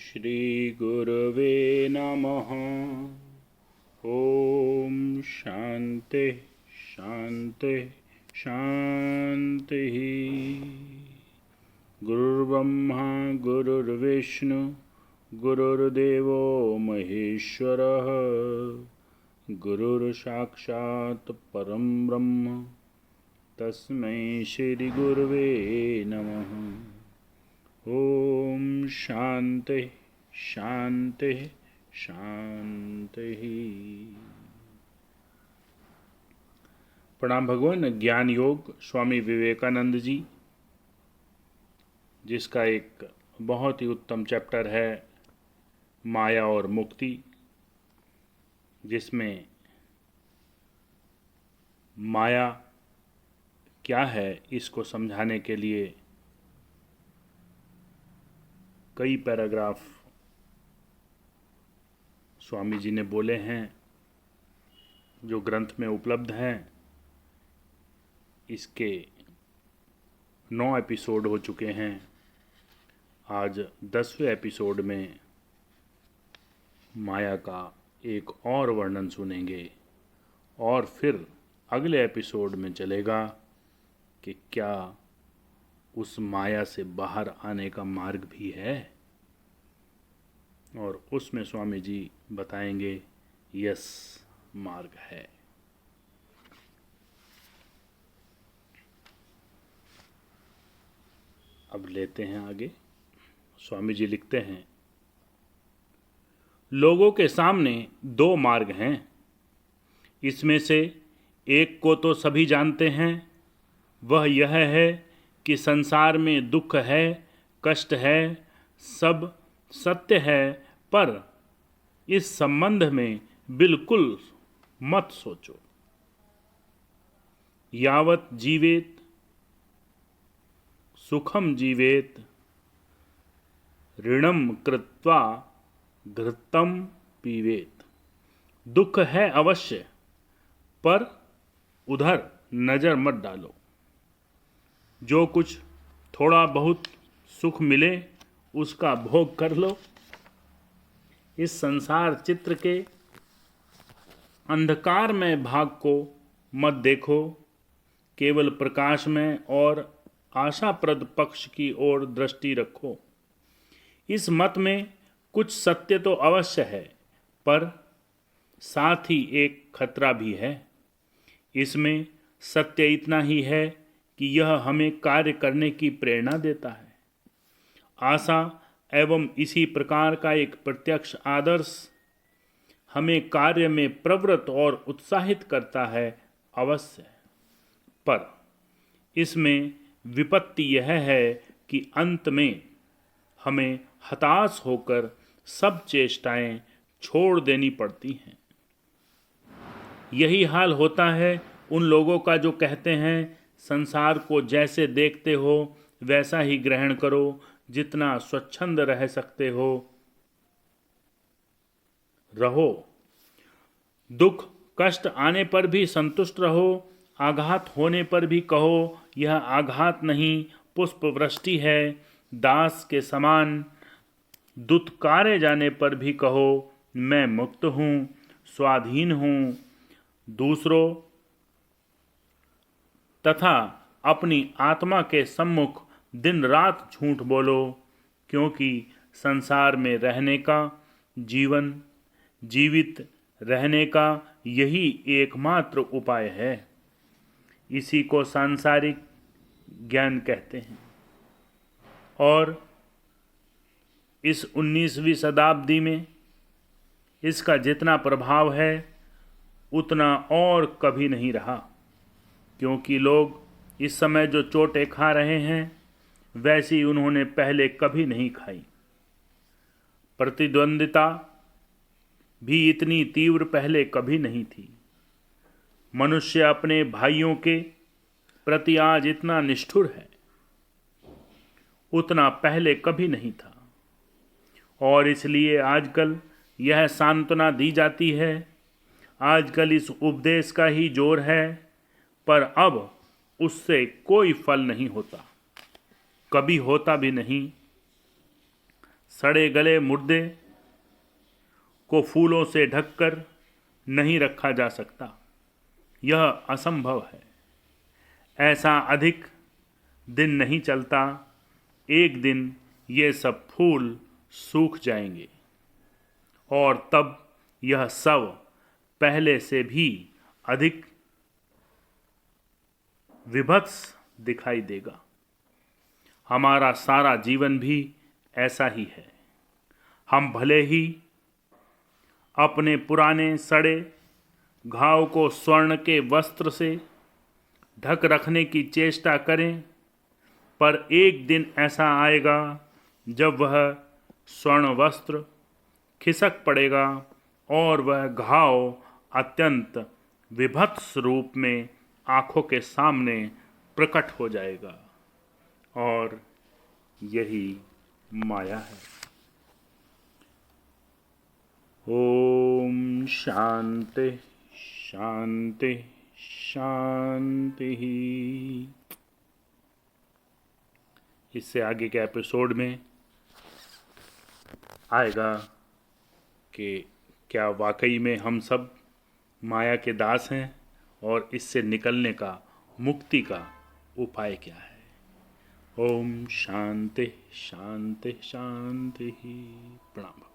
श्रीगुरवे नमः। ओम शांति शांति शांति। गुरुर्ब्रह्मा गुरुर्विष्णु गुरुर्देवो महेश्वरः गुरुर्साक्षात् परं ब्रह्म तस्मै श्री गुरवे नमः। ओम शांति शांति शांति। प्रणाम भगवान। ज्ञान योग स्वामी विवेकानंद जी, जिसका एक बहुत ही उत्तम चैप्टर है माया और मुक्ति, जिसमें माया क्या है इसको समझाने के लिए कई पैराग्राफ स्वामी जी ने बोले हैं, जो ग्रंथ में उपलब्ध हैं। इसके 9 एपिसोड हो चुके हैं। आज 10वें एपिसोड में माया का एक और वर्णन सुनेंगे और फिर अगले एपिसोड में चलेगा कि क्या उस माया से बाहर आने का मार्ग भी है, और उसमें स्वामी जी बताएंगे यस, मार्ग है। अब लेते हैं आगे। स्वामी जी लिखते हैं, लोगों के सामने 2 मार्ग हैं। इसमें से एक को तो सभी जानते हैं, वह यह है कि संसार में दुख है, कष्ट है, सब सत्य है, पर इस संबंध में बिल्कुल मत सोचो। यावत जीवेत सुखम जीवेत, ऋणम कृत्वा घृतम पीवेत। दुख है अवश्य, पर उधर नजर मत डालो। जो कुछ थोड़ा बहुत सुख मिले उसका भोग कर लो। इस संसार चित्र के अंधकार में भाग को मत देखो, केवल प्रकाश में और आशाप्रद पक्ष की ओर दृष्टि रखो। इस मत में कुछ सत्य तो अवश्य है, पर साथ ही एक खतरा भी है। इसमें सत्य इतना ही है कि यह हमें कार्य करने की प्रेरणा देता है। आशा एवं इसी प्रकार का एक प्रत्यक्ष आदर्श हमें कार्य में प्रवृत्त और उत्साहित करता है अवश्य, पर इसमें विपत्ति यह है कि अंत में हमें हताश होकर सब चेष्टाएं छोड़ देनी पड़ती हैं। यही हाल होता है उन लोगों का जो कहते हैं संसार को जैसे देखते हो वैसा ही ग्रहण करो, जितना स्वच्छंद रह सकते हो रहो। दुख कष्ट आने पर भी संतुष्ट रहो, आघात होने पर भी कहो यह आघात नहीं, पुष्प वृष्टि है। दास के समान दुत्कारे जाने पर भी कहो मैं मुक्त हूँ, स्वाधीन हूँ। दूसरों तथा अपनी आत्मा के सम्मुख दिन रात झूठ बोलो, क्योंकि संसार में रहने का, जीवित रहने का यही एकमात्र उपाय है। इसी को सांसारिक ज्ञान कहते हैं। और इस 19वीं शताब्दी में इसका जितना प्रभाव है उतना और कभी नहीं रहा, क्योंकि लोग इस समय जो चोटें खा रहे हैं वैसी उन्होंने पहले कभी नहीं खाई। प्रतिद्वंदिता भी इतनी तीव्र पहले कभी नहीं थी। मनुष्य अपने भाइयों के प्रति आज इतना निष्ठुर है, उतना पहले कभी नहीं था। और इसलिए आजकल यह सांत्वना दी जाती है, आजकल इस उपदेश का ही जोर है, पर अब उससे कोई फल नहीं होता, कभी होता भी नहीं। सड़े गले मुर्दे को फूलों से ढककर नहीं रखा जा सकता, यह असंभव है। ऐसा अधिक दिन नहीं चलता, एक दिन ये सब फूल सूख जाएंगे और तब यह सब पहले से भी अधिक विभत्स दिखाई देगा। हमारा सारा जीवन भी ऐसा ही है। हम भले ही अपने पुराने सड़े घाव को स्वर्ण के वस्त्र से ढक रखने की चेष्टा करें, पर एक दिन ऐसा आएगा जब वह स्वर्ण वस्त्र खिसक पड़ेगा और वह घाव अत्यंत विभत्स रूप में आंखों के सामने प्रकट हो जाएगा। और यही माया है। ओम शांति शांति शांति। इससे आगे के एपिसोड में आएगा कि क्या वाकई में हम सब माया के दास हैं और इससे निकलने का, मुक्ति का उपाय क्या है। ओम शांति शांति शांति। प्रणाम।